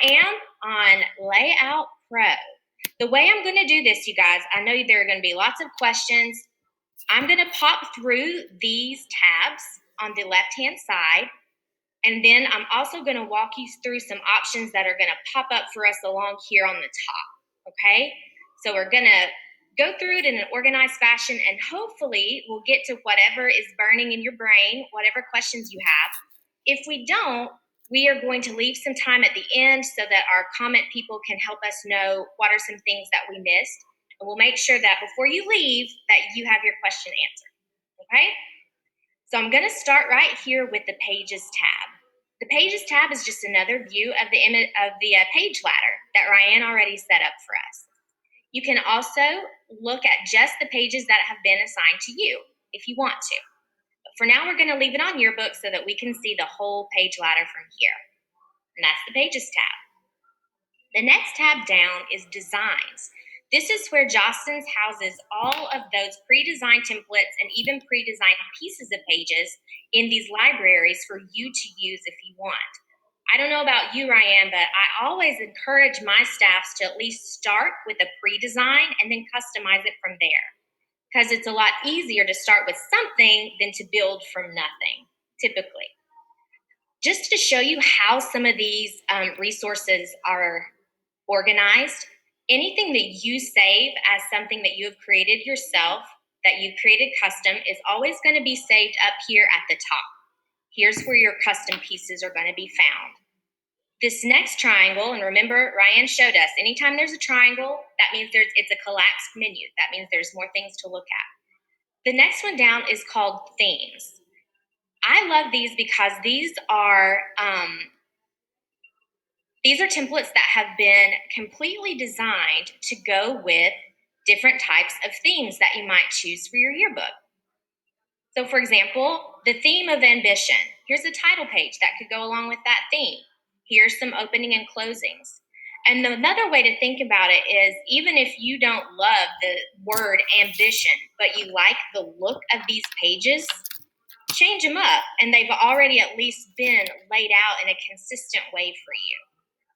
am on Layout Pro. The way I'm going to do this, you guys, I know there are going to be lots of questions. I'm going to pop through these tabs on the left-hand side, and then I'm also going to walk you through some options that are going to pop up for us along here on the top, okay? So we're going to go through it in an organized fashion, and hopefully we'll get to whatever is burning in your brain, whatever questions you have. If we don't, we are going to leave some time at the end so that our comment people can help us know what are some things that we missed. And we'll make sure that before you leave that you have your question answered, okay? So I'm going to start right here with the Pages tab. The Pages tab is just another view of the page ladder that Ryan already set up for us. You can also look at just the pages that have been assigned to you if you want to. But for now, we're going to leave it on Yearbook so that we can see the whole page ladder from here. And that's the Pages tab. The next tab down is Designs. This is where Jostens houses all of those pre-designed templates and even pre-designed pieces of pages in these libraries for you to use if you want. I don't know about you, Ryan, but I always encourage my staffs to at least start with a pre-design and then customize it from there, because it's a lot easier to start with something than to build from nothing, typically. Just to show you how some of these resources are organized, anything that you save as something that you have created yourself, that you've created custom, is always going to be saved up here at the top. Here's where your custom pieces are going to be found. This next triangle, and remember, Ryan showed us, anytime there's a triangle, that means it's a collapsed menu. That means there's more things to look at. The next one down is called Themes. I love these because these are templates that have been completely designed to go with different types of themes that you might choose for your yearbook. So for example, the theme of ambition. Here's a title page that could go along with that theme. Here's some opening and closings. And another way to think about it is, even if you don't love the word ambition, but you like the look of these pages, change them up, and they've already at least been laid out in a consistent way for you.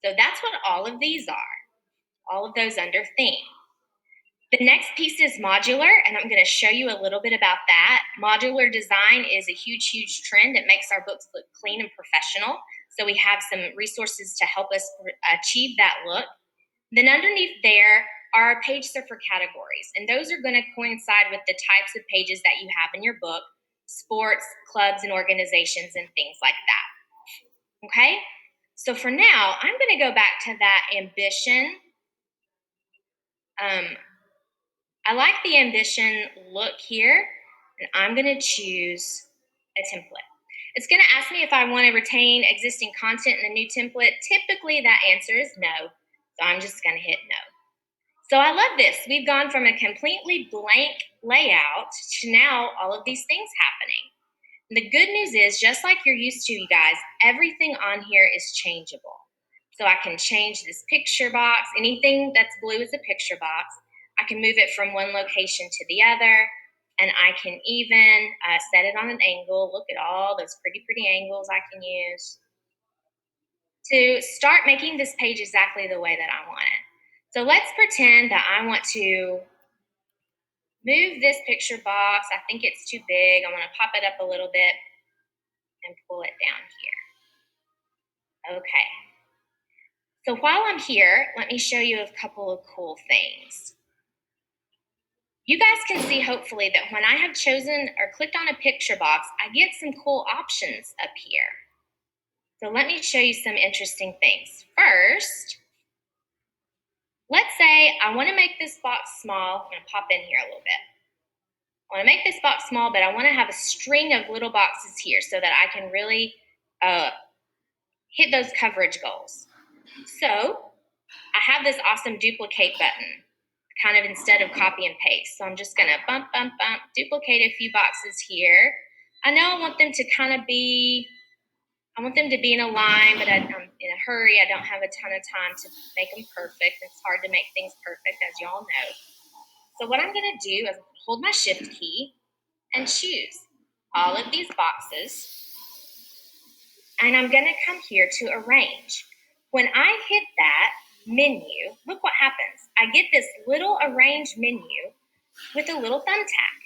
So that's what all of these are, all of those under theme. The next piece is modular, and I'm going to show you a little bit about that. Modular design is a huge, huge trend. It makes our books look clean and professional. So we have some resources to help us achieve that look. Then underneath there are page surfer categories, and those are going to coincide with the types of pages that you have in your book, sports, clubs, and organizations, and things like that. Okay? So for now, I'm going to go back to that ambition. I like the ambition look here, and I'm going to choose a template. It's going to ask me if I want to retain existing content in a new template. Typically, that answer is no, so I'm just going to hit no. So I love this. We've gone from a completely blank layout to now all of these things happening. And the good news is, just like you're used to, you guys, everything on here is changeable. So I can change this picture box. Anything that's blue is a picture box. I can move it from one location to the other, and I can even set it on an angle. Look at all those pretty, pretty angles I can use to start making this page exactly the way that I want it. So let's pretend that I want to move this picture box. I think it's too big. I want to pop it up a little bit and pull it down here. Okay. So while I'm here, let me show you a couple of cool things. You guys can see, hopefully, that when I have chosen or clicked on a picture box, I get some cool options up here. So let me show you some interesting things. First, let's say I want to make this box small. I'm going to pop in here a little bit. I want to make this box small, but I want to have a string of little boxes here so that I can really hit those coverage goals. So I have this awesome duplicate button, kind of instead of copy and paste. So I'm just going to bump, duplicate a few boxes here. I know I want them to be in a line, but I'm in a hurry. I don't have a ton of time to make them perfect. It's hard to make things perfect, as y'all know. So what I'm going to do is hold my shift key and choose all of these boxes. And I'm going to come here to arrange. When I hit that menu, look what happens. I get this little arranged menu with a little thumbtack.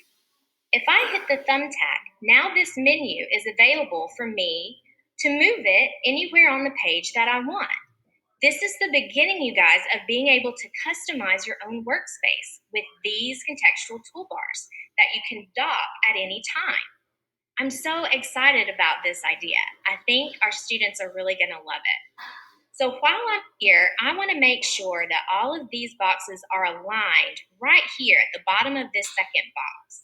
If I hit the thumbtack, now this menu is available for me to move it anywhere on the page that I want. This is the beginning, you guys, of being able to customize your own workspace with these contextual toolbars that you can dock at any time. I'm so excited about this idea. I think our students are really going to love it. So while I'm here, I want to make sure that all of these boxes are aligned right here at the bottom of this second box.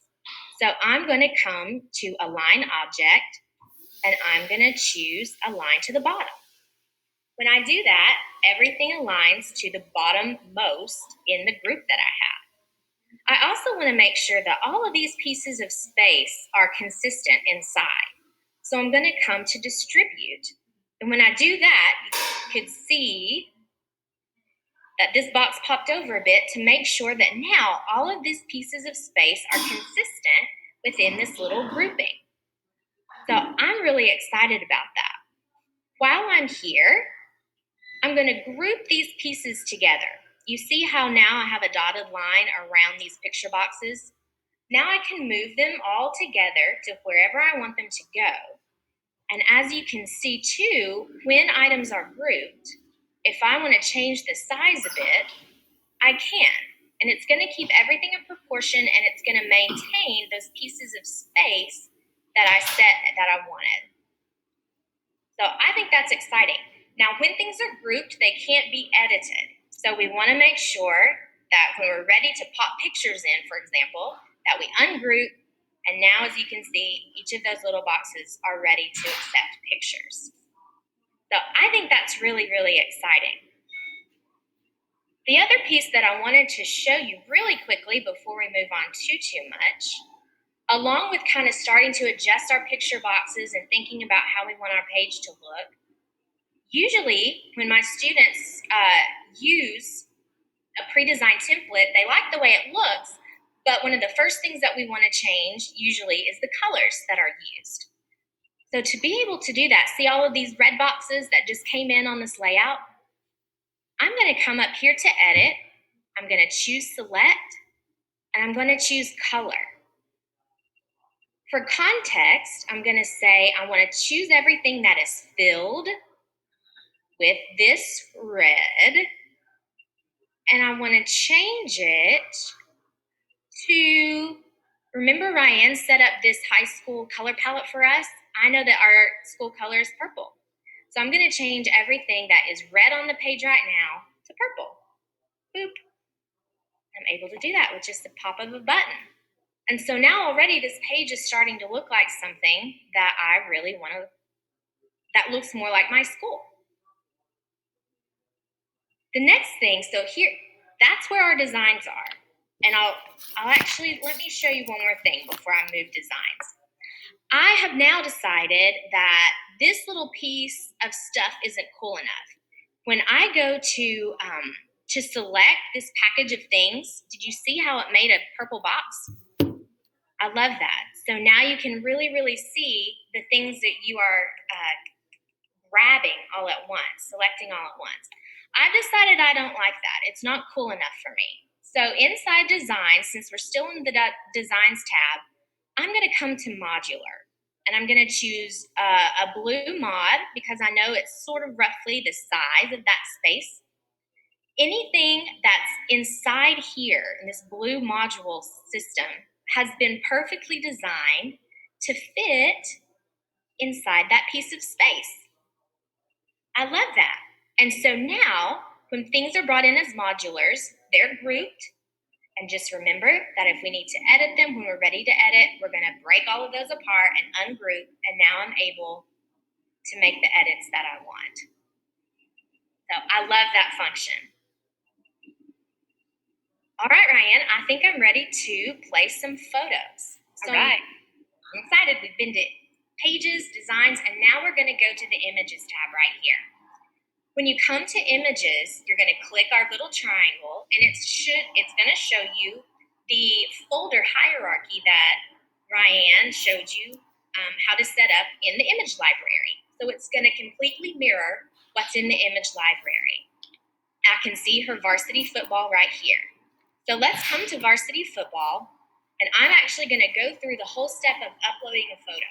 So I'm going to come to Align Object, and I'm going to choose Align to the bottom. When I do that, everything aligns to the bottommost in the group that I have. I also want to make sure that all of these pieces of space are consistent inside. So I'm going to come to Distribute. And when I do that, you could see that this box popped over a bit to make sure that now all of these pieces of space are consistent within this little grouping. So I'm really excited about that. While I'm here, I'm going to group these pieces together. You see how now I have a dotted line around these picture boxes? Now I can move them all together to wherever I want them to go. And as you can see too, when items are grouped, if I want to change the size a bit, I can. And it's going to keep everything in proportion, and it's going to maintain those pieces of space that I set that I wanted. So I think that's exciting. Now, when things are grouped, they can't be edited. So we want to make sure that when we're ready to pop pictures in, for example, that we ungroup, and now as you can see, each of those little boxes are ready to accept pictures. So I think that's really, really exciting. The other piece that I wanted to show you really quickly before we move on too much, along with kind of starting to adjust our picture boxes and thinking about how we want our page to look, usually when my students use a pre-designed template, they like the way it looks, but one of the first things that we want to change usually is the colors that are used. So to be able to do that, see all of these red boxes that just came in on this layout? I'm going to come up here to Edit. I'm going to choose Select, and I'm going to choose Color. For context, I'm going to say I want to choose everything that is filled with this red, and I want to change it to, remember Ryan set up this high school color palette for us? I know that our school color is purple. So I'm going to change everything that is red on the page right now to purple. Boop. I'm able to do that with just the pop of a button. And so now already this page is starting to look like something that I really want to, that looks more like my school. The next thing, so here, that's where our designs are. And I'll actually, let me show you one more thing before I move designs. I have now decided that this little piece of stuff isn't cool enough. When I go to select this package of things, did you see how it made a purple box? I love that. So now you can really, really see the things that you are grabbing all at once, selecting all at once. I've decided I don't like that. It's not cool enough for me. So inside Design, since we're still in the Designs tab, I'm going to come to Modular. And I'm going to choose a blue mod because I know it's sort of roughly the size of that space. Anything that's inside here in this blue module system has been perfectly designed to fit inside that piece of space. I love that. And so now, when things are brought in as modulars, they're grouped. And just remember that if we need to edit them, when we're ready to edit, we're going to break all of those apart and ungroup. And now I'm able to make the edits that I want. So I love that function. All right, Ryan, I think I'm ready to play some photos. So all right. I'm excited. We've been to Pages, Designs, and now we're going to go to the Images tab right here. When you come to Images, you're going to click our little triangle, and it's going to show you the folder hierarchy that Ryan showed you how to set up in the image library. So it's going to completely mirror what's in the image library. I can see her varsity football right here. So let's come to varsity football, and I'm actually going to go through the whole step of uploading a photo.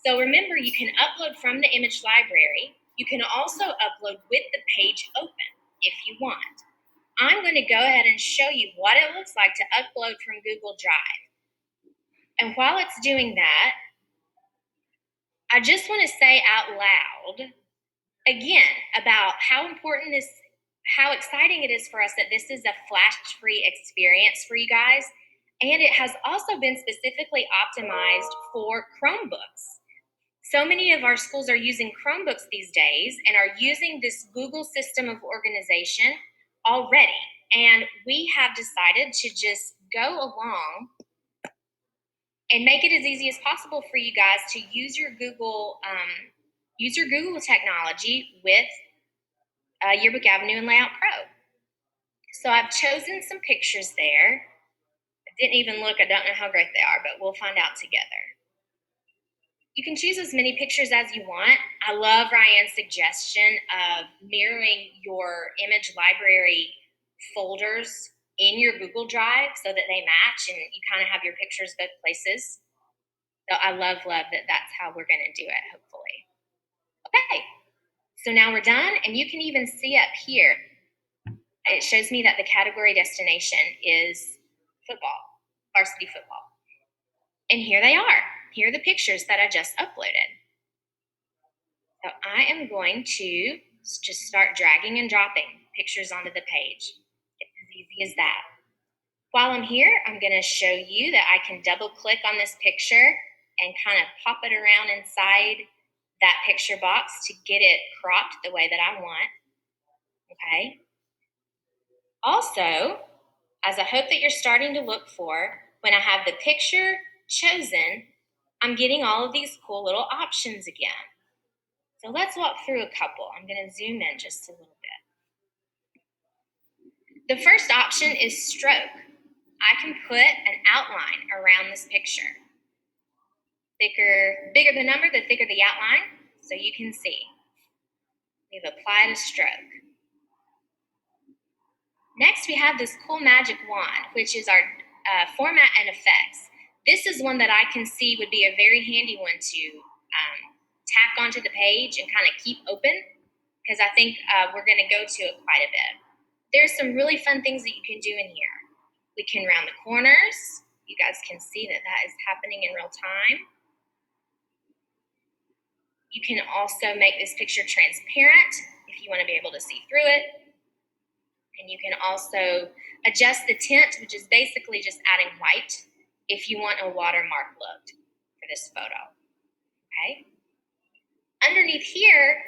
So remember, you can upload from the image library. You can also upload with the page open if you want. I'm going to go ahead and show you what it looks like to upload from Google Drive. And while it's doing that, I just want to say out loud again about how important this, how exciting it is for us that this is a flash-free experience for you guys. And it has also been specifically optimized for Chromebooks. So many of our schools are using Chromebooks these days and are using this Google system of organization already. And we have decided to just go along and make it as easy as possible for you guys to use your Google technology with Yearbook Avenue and Layout Pro. So I've chosen some pictures there. I didn't even look. I don't know how great they are, but we'll find out together. You can choose as many pictures as you want. I love Ryan's suggestion of mirroring your image library folders in your Google Drive so that they match and you kind of have your pictures both places. So I love that that's how we're going to do it, hopefully. Okay, so now we're done, and you can even see up here, it shows me that the category destination is football, varsity football. And here they are. Here are the pictures that I just uploaded. So I am going to just start dragging and dropping pictures onto the page. It's as easy as that. While I'm here, I'm going to show you that I can double click on this picture and kind of pop it around inside that picture box to get it cropped the way that I want. Okay. Also, as I hope that you're starting to look for, when I have the picture chosen, I'm getting all of these cool little options again. So let's walk through a couple. I'm going to zoom in just a little bit. The first option is stroke. I can put an outline around this picture. Bigger the number, the thicker the outline, so you can see. We've applied a stroke. Next, we have this cool magic wand, which is our format and effects. This is one that I can see would be a very handy one to tack onto the page and kind of keep open, because I think we're going to go to it quite a bit. There's some really fun things that you can do in here. We can round the corners. You guys can see that that is happening in real time. You can also make this picture transparent if you want to be able to see through it. And you can also adjust the tint, which is basically just adding white, if you want a watermark look for this photo. Okay. Underneath here,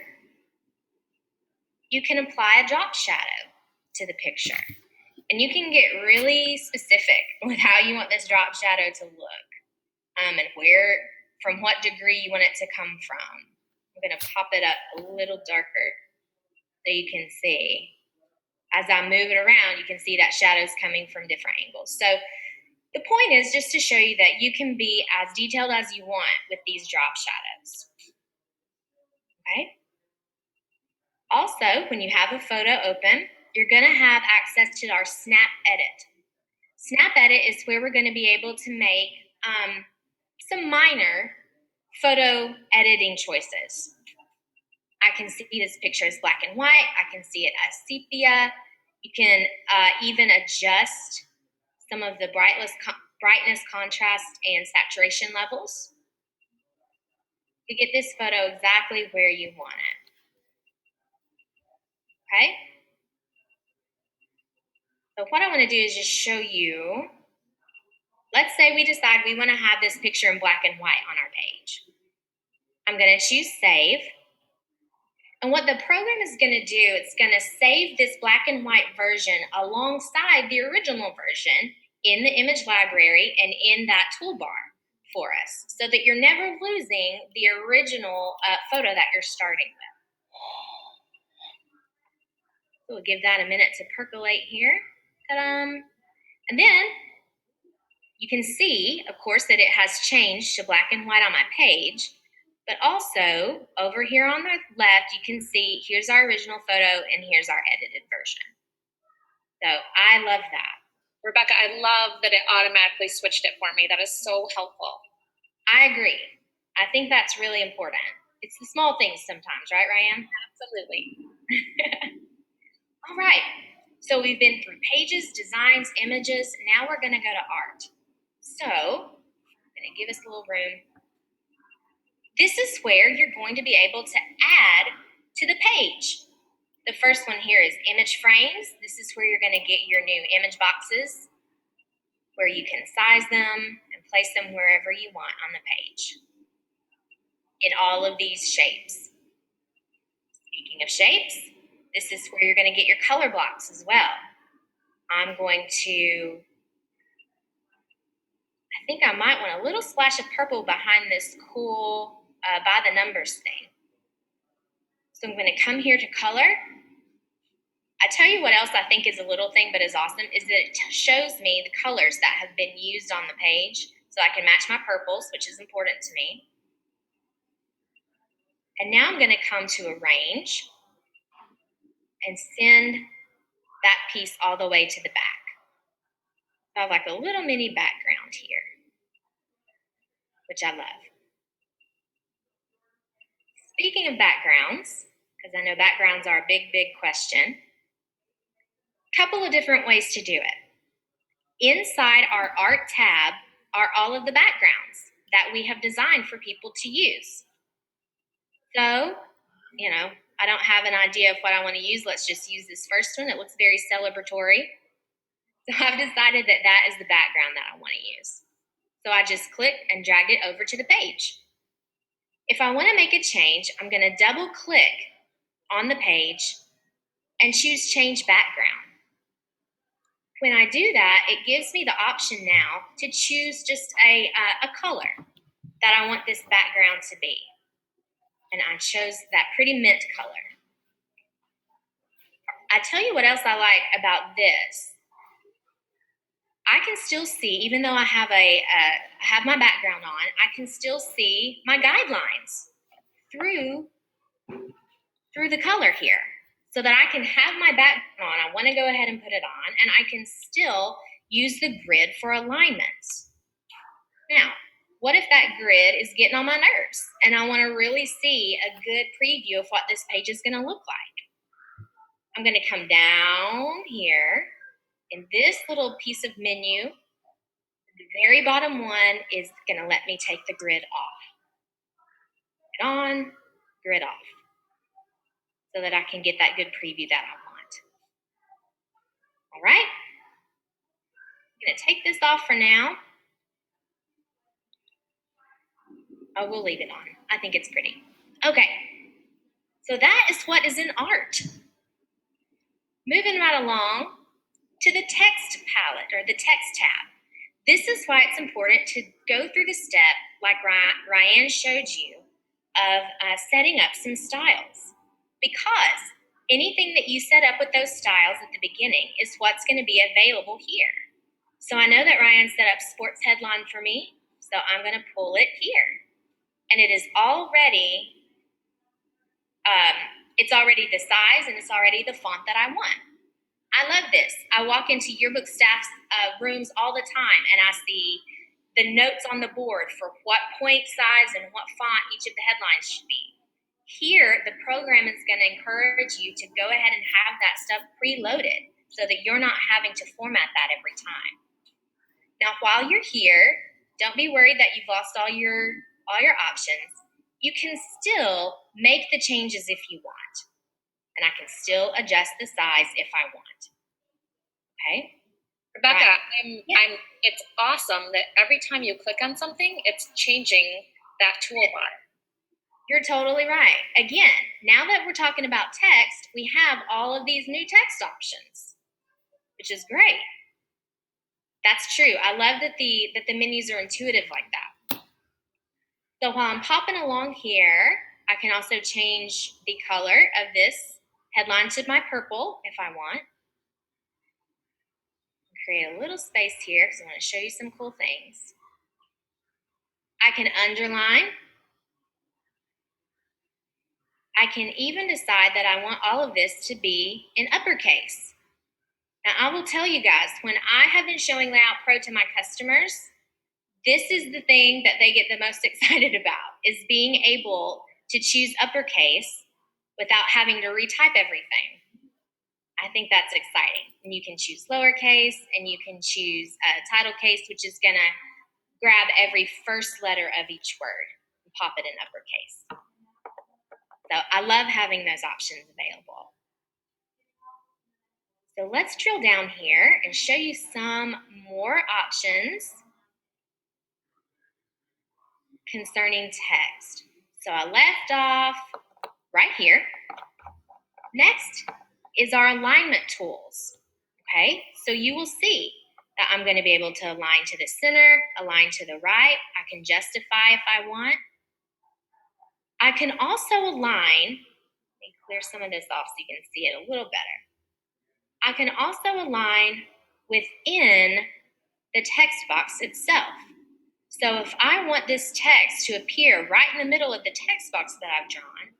you can apply a drop shadow to the picture. And you can get really specific with how you want this drop shadow to look, and from what degree you want it to come from. I'm going to pop it up a little darker so you can see. As I move it around, you can see that shadow's coming from different angles. So the point is just to show you that you can be as detailed as you want with these drop shadows. Okay? Also, when you have a photo open, you're going to have access to our Snap Edit. Snap Edit is where we're going to be able to make some minor photo editing choices. I can see this picture as black and white. I can see it as sepia. You can even adjust some of the brightness, contrast, and saturation levels to get this photo exactly where you want it. Okay? So what I want to do is just show you, let's say we decide we want to have this picture in black and white on our page. I'm going to choose Save. And what the program is going to do, it's going to save this black and white version alongside the original version in the image library and in that toolbar for us, so that you're never losing the original photo that you're starting with. We'll give that a minute to percolate here. Ta-da! And then you can see, of course, that it has changed to black and white on my page. But also, over here on the left, you can see here's our original photo and here's our edited version. So I love that. Rebecca, I love that it automatically switched it for me. That is so helpful. I agree. I think that's really important. It's the small things sometimes, right, Ryan? Absolutely. All right. So we've been through pages, designs, images. Now we're going to go to art. So I'm going to give us a little room. This is where you're going to be able to add to the page. The first one here is image frames. This is where you're going to get your new image boxes, where you can size them and place them wherever you want on the page in all of these shapes. Speaking of shapes, this is where you're going to get your color blocks as well. I'm going to, I think I might want a little splash of purple behind this cool by the numbers thing. So I'm going to come here to color. I tell you what else I think is a little thing but is awesome is that it shows me the colors that have been used on the page so I can match my purples, which is important to me. And now I'm going to come to arrange and send that piece all the way to the back. I have like a little mini background here, which I love. Speaking of backgrounds, because I know backgrounds are a big, big question, couple of different ways to do it. Inside our art tab are all of the backgrounds that we have designed for people to use. So, I don't have an idea of what I want to use. Let's just use this first one. It looks very celebratory. So I've decided that that is the background that I want to use. So I just click and dragged it over to the page. If I want to make a change, I'm going to double click on the page and choose change background. When I do that, it gives me the option now to choose just a color that I want this background to be. And I chose that pretty mint color. I tell you what else I like about this. I can still see, even though I have have my background on, I can still see my guidelines through the color here, so that I can have my background on. I want to go ahead and put it on, and I can still use the grid for alignments. Now, what if that grid is getting on my nerves, and I want to really see a good preview of what this page is going to look like? I'm going to come down here, and this little piece of menu, the very bottom one, is going to let me take the grid off. Grid on, grid off, so that I can get that good preview that I want. All right? I'm going to take this off for now. Oh, we'll leave it on. I think it's pretty. Okay, so that is what is in art. Moving right along to the text palette or the text tab. This is why it's important to go through the step, like Ryan showed you, of setting up some styles. Because anything that you set up with those styles at the beginning is what's going to be available here. So I know that Ryan set up sports headline for me, so I'm going to pull it here. And it is already, it's already the size and it's already the font that I want. I love this. I walk into yearbook staff's rooms all the time and I see the notes on the board for what point size and what font each of the headlines should be. Here, the program is going to encourage you to go ahead and have that stuff preloaded so that you're not having to format that every time. Now, while you're here, don't be worried that you've lost all your options. You can still make the changes if you want. And I can still adjust the size if I want. Okay? Rebecca, it's awesome that every time you click on something, it's changing that toolbar. You're totally right. Again, now that we're talking about text, we have all of these new text options, which is great. That's true. I love that the menus are intuitive like that. So while I'm popping along here, I can also change the color of this headline to my purple if I want. Create a little space here because I want to show you some cool things. I can underline I can even decide that I want all of this to be in uppercase. Now, I will tell you guys, when I have been showing Layout Pro to my customers, this is the thing that they get the most excited about, is being able to choose uppercase without having to retype everything. I think that's exciting. And you can choose lowercase, and you can choose title case, which is going to grab every first letter of each word and pop it in uppercase. So I love having those options available. So let's drill down here and show you some more options concerning text. So I left off right here. Next is our alignment tools. Okay, so you will see that I'm going to be able to align to the center, align to the right. I can justify if I want. I can also align, let me clear some of this off so you can see it a little better. I can also align within the text box itself. So if I want this text to appear right in the middle of the text box that I've drawn,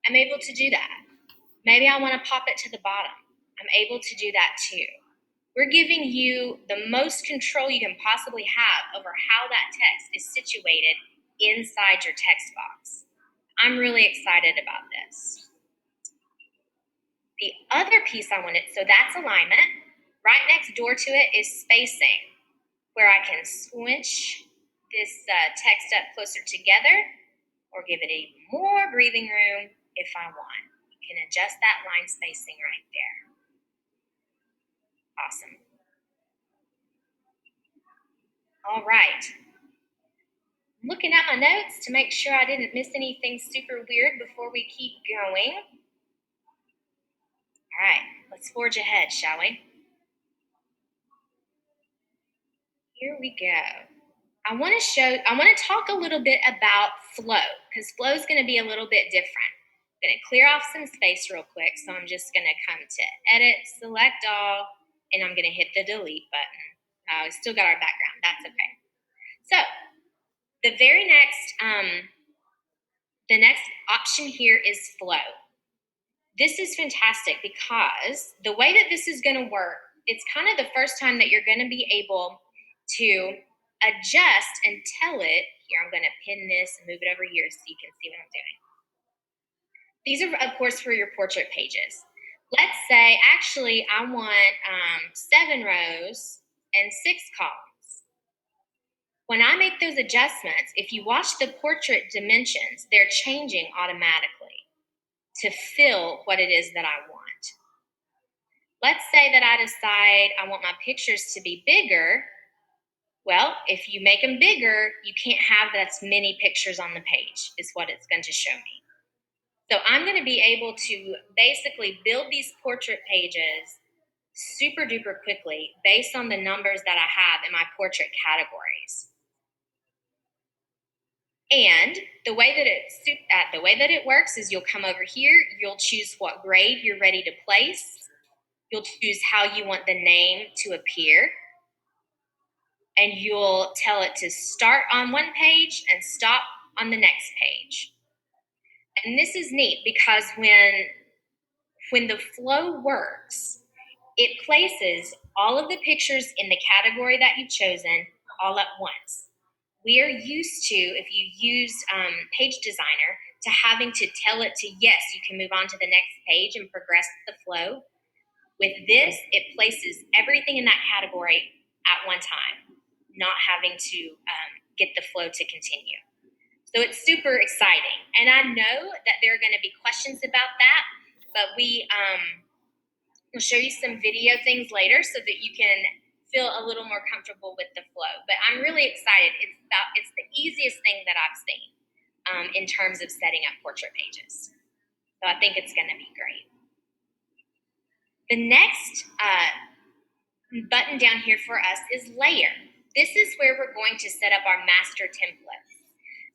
I'm able to do that. Maybe I want to pop it to the bottom. I'm able to do that too. We're giving you the most control you can possibly have over how that text is situated inside your text box. I'm really excited about this. The other piece I wanted, so that's alignment. Right next door to it is spacing, where I can switch this text up closer together or give it even more breathing room if I want. You can adjust that line spacing right there. Awesome. All right. Looking at my notes to make sure I didn't miss anything super weird before we keep going. All right, let's forge ahead, shall we? Here we go. I want to talk a little bit about flow, because flow is going to be a little bit different. I'm going to clear off some space real quick, so I'm just going to come to Edit, Select All, and I'm going to hit the Delete button. We still got our background. That's okay. So the very the next option here is flow. This is fantastic because the way that this is going to work, it's kind of the first time that you're going to be able to adjust and tell it. Here, I'm going to pin this and move it over here so you can see what I'm doing. These are, of course, for your portrait pages. Let's say, actually, I want 7 rows and 6 columns. When I make those adjustments, if you watch the portrait dimensions, they're changing automatically to fill what it is that I want. Let's say that I decide I want my pictures to be bigger. Well, if you make them bigger, you can't have that many pictures on the page, is what it's going to show me. So I'm going to be able to basically build these portrait pages super duper quickly based on the numbers that I have in my portrait categories. And the way that it works is you'll come over here, you'll choose what grade you're ready to place, you'll choose how you want the name to appear, and you'll tell it to start on one page and stop on the next page. And this is neat because when the flow works, it places all of the pictures in the category that you've chosen all at once. We are used to, if you use Page Designer, to having to tell it to, yes, you can move on to the next page and progress the flow. With this, it places everything in that category at one time, not having to get the flow to continue. So it's super exciting. And I know that there are going to be questions about that, but we'll show you some video things later so that you can feel a little more comfortable with the flow. But I'm really excited. It's the easiest thing that I've seen in terms of setting up portrait pages. So I think it's going to be great. The next button down here for us is layer. This is where we're going to set up our master template.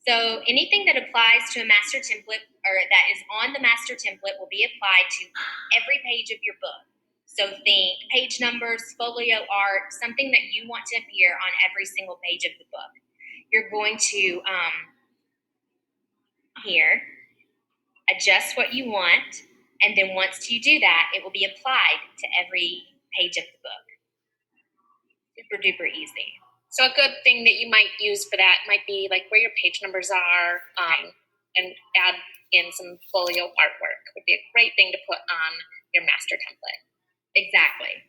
So anything that applies to a master template or that is on the master template will be applied to every page of your book. So think page numbers, folio art, something that you want to appear on every single page of the book. You're going to here adjust what you want, and then once you do that, it will be applied to every page of the book. Super duper easy. So a good thing that you might use for that might be like where your page numbers are, and add in some folio artwork would be a great thing to put on your master template. Exactly.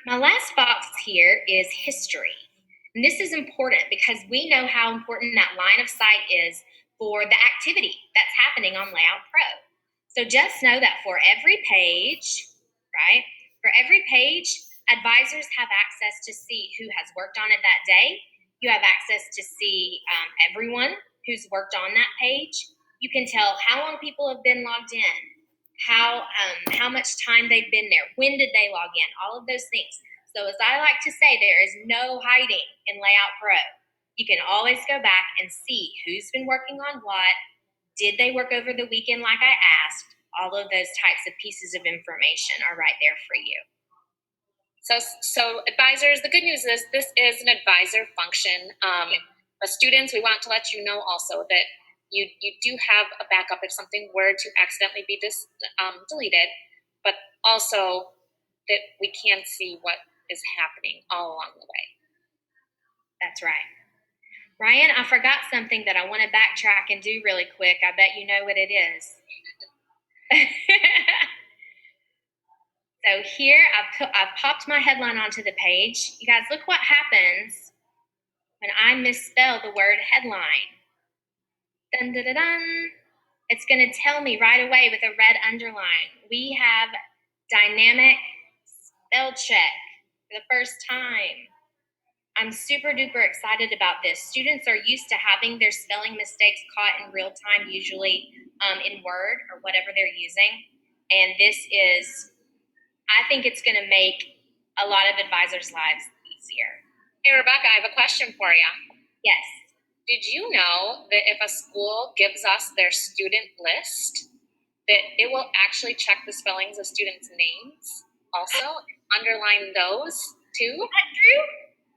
My last box here is history. And this is important because we know how important that line of sight is for the activity that's happening on Layout Pro. So just know that for every page, right? For every page, advisors have access to see who has worked on it that day. You have access to see everyone who's worked on that page. You can tell how long people have been logged in, how much time they've been there, when did they log in, all of those things. So as I like to say, there is no hiding in Layout Pro. You can always go back and see who's been working on what, did they work over the weekend like I asked. All of those types of pieces of information are right there for you. So advisors, the good news is this is an advisor function. But students, we want to let you know also that you do have a backup if something were to accidentally be deleted, but also that we can see what is happening all along the way. That's right. Ryan, I forgot something that I want to backtrack and do really quick. I bet you know what it is. So here I've popped my headline onto the page. You guys, look what happens when I misspell the word headline. Dun, dun, dun, dun. It's going to tell me right away with a red underline. We have dynamic spell check for the first time. I'm super duper excited about this. Students are used to having their spelling mistakes caught in real time, usually in Word or whatever they're using. And this is, I think it's going to make a lot of advisors' lives easier. Hey, Rebecca, I have a question for you. Yes. Did you know that if a school gives us their student list, that it will actually check the spellings of students' names also, underline those too? Is that true?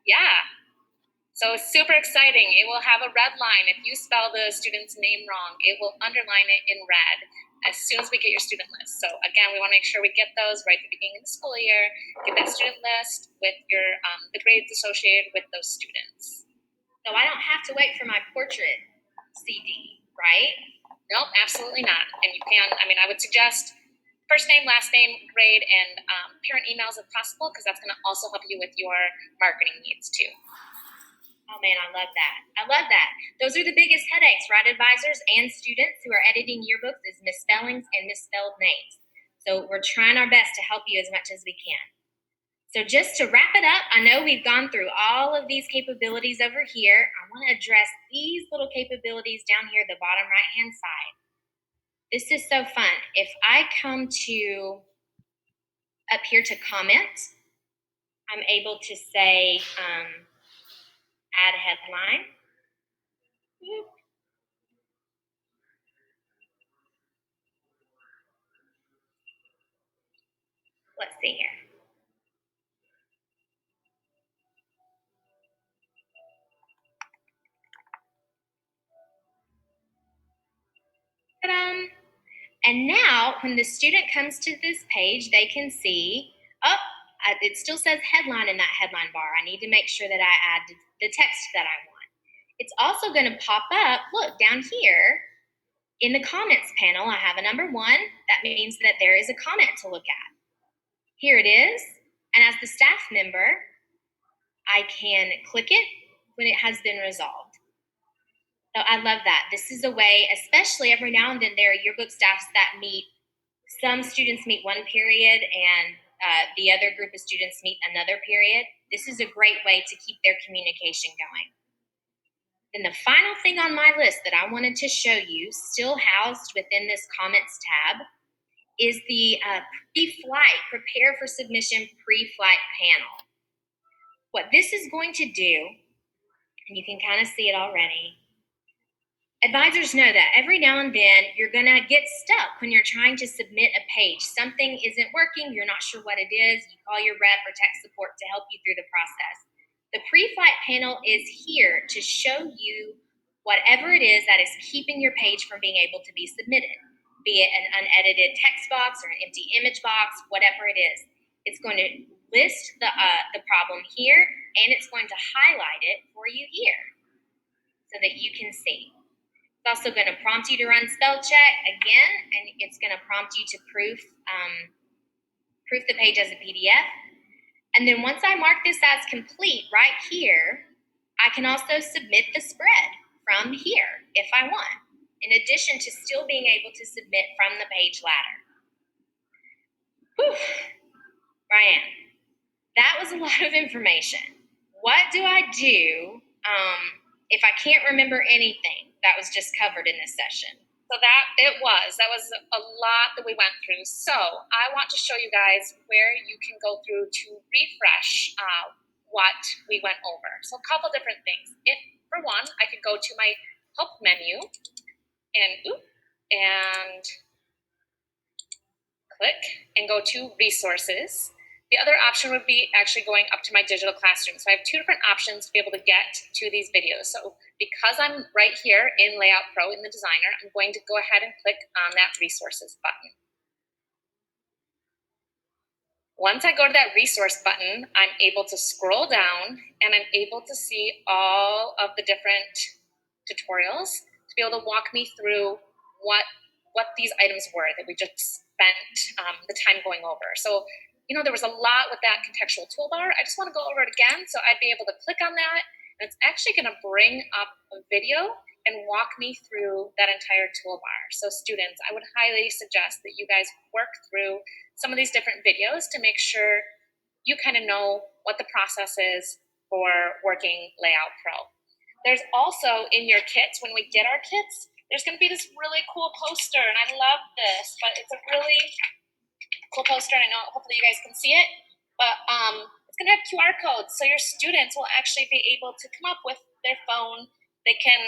Yeah. So it's super exciting. It will have a red line. If you spell the student's name wrong, it will underline it in red as soon as we get your student list. So again, we want to make sure we get those right at the beginning of the school year. Get that student list with your the grades associated with those students. So I don't have to wait for my portrait CD, right? Nope, absolutely not. And you can, I would suggest first name, last name, grade, and parent emails if possible, because that's going to also help you with your marketing needs too. Oh man, I love that. Those are the biggest headaches, right, advisors and students who are editing yearbooks, is misspellings and misspelled names. So we're trying our best to help you as much as we can. So just to wrap it up, I know we've gone through all of these capabilities over here. I want to address these little capabilities down here at the bottom right-hand side. This is so fun. If I come to up here to comment, I'm able to say add headline. Let's see here. Ta-da! And now, when the student comes to this page, they can see, it still says headline in that headline bar. I need to make sure that I add the text that I want. It's also going to pop up, look, down here in the comments panel, I have a number 1. That means that there is a comment to look at. Here it is. And as the staff member, I can click it when it has been resolved. So I love that. This is a way, especially every now and then, there are yearbook staffs that meet. Some students meet one period and the other group of students meet another period. This is a great way to keep their communication going. Then the final thing on my list that I wanted to show you, still housed within this comments tab, is the pre-flight, prepare for submission pre-flight panel. What this is going to do, and you can kind of see it already, advisors know that every now and then you're going to get stuck when you're trying to submit a page. Something isn't working, you're not sure what it is, you call your rep or tech support to help you through the process. The pre-flight panel is here to show you whatever it is that is keeping your page from being able to be submitted, be it an unedited text box or an empty image box, whatever it is. It's going to list the problem here, and it's going to highlight it for you here so that you can see. It's also going to prompt you to run spell check again, and it's going to prompt you to proof the page as a PDF. And then once I mark this as complete right here, I can also submit the spread from here if I want, in addition to still being able to submit from the page ladder. Whew. Ryan, that was a lot of information. What do I do if I can't remember anything that was just covered in this session? So that was a lot that we went through. So I want to show you guys where you can go through to refresh what we went over. So a couple different things. If, for one, I could go to my help menu and click and go to resources. The other option would be actually going up to my digital classroom. So I have two different options to be able to get to these videos. So because I'm right here in Layout Pro in the Designer, I'm going to go ahead and click on that resources button. Once I go to that resource button, I'm able to scroll down and I'm able to see all of the different tutorials to be able to walk me through what these items were that we just spent the time going over. So, there was a lot with that contextual toolbar. I just want to go over it again. So I'd be able to click on that, and it's actually going to bring up a video and walk me through that entire toolbar. So students, I would highly suggest that you guys work through some of these different videos to make sure you kind of know what the process is for working Layout Pro. There's also in your kits, when we get our kits, there's going to be this really cool poster, and I love this, but it's a really cool poster. I know hopefully you guys can see it, but it's going to have QR codes, so your students will actually be able to come up with their phone. They can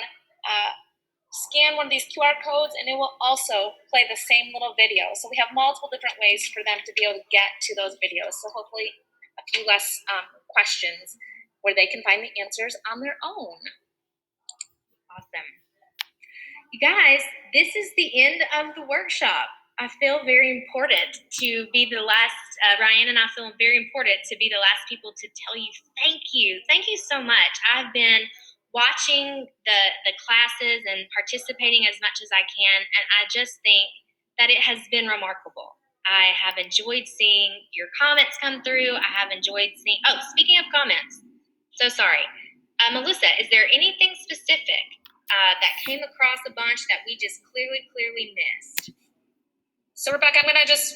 scan one of these QR codes, and it will also play the same little video. So we have multiple different ways for them to be able to get to those videos. So hopefully a few less questions where they can find the answers on their own. Awesome. You guys, this is the end of the workshop. I feel very important to be the last, Ryan and I feel very important to be the last people to tell you thank you. Thank you so much. I've been watching the classes and participating as much as I can, and I just think that it has been remarkable. I have enjoyed seeing your comments come through. I have enjoyed seeing, speaking of comments, so sorry. Melissa, is there anything specific that came across a bunch that we just clearly missed? So Rebecca, I'm going to just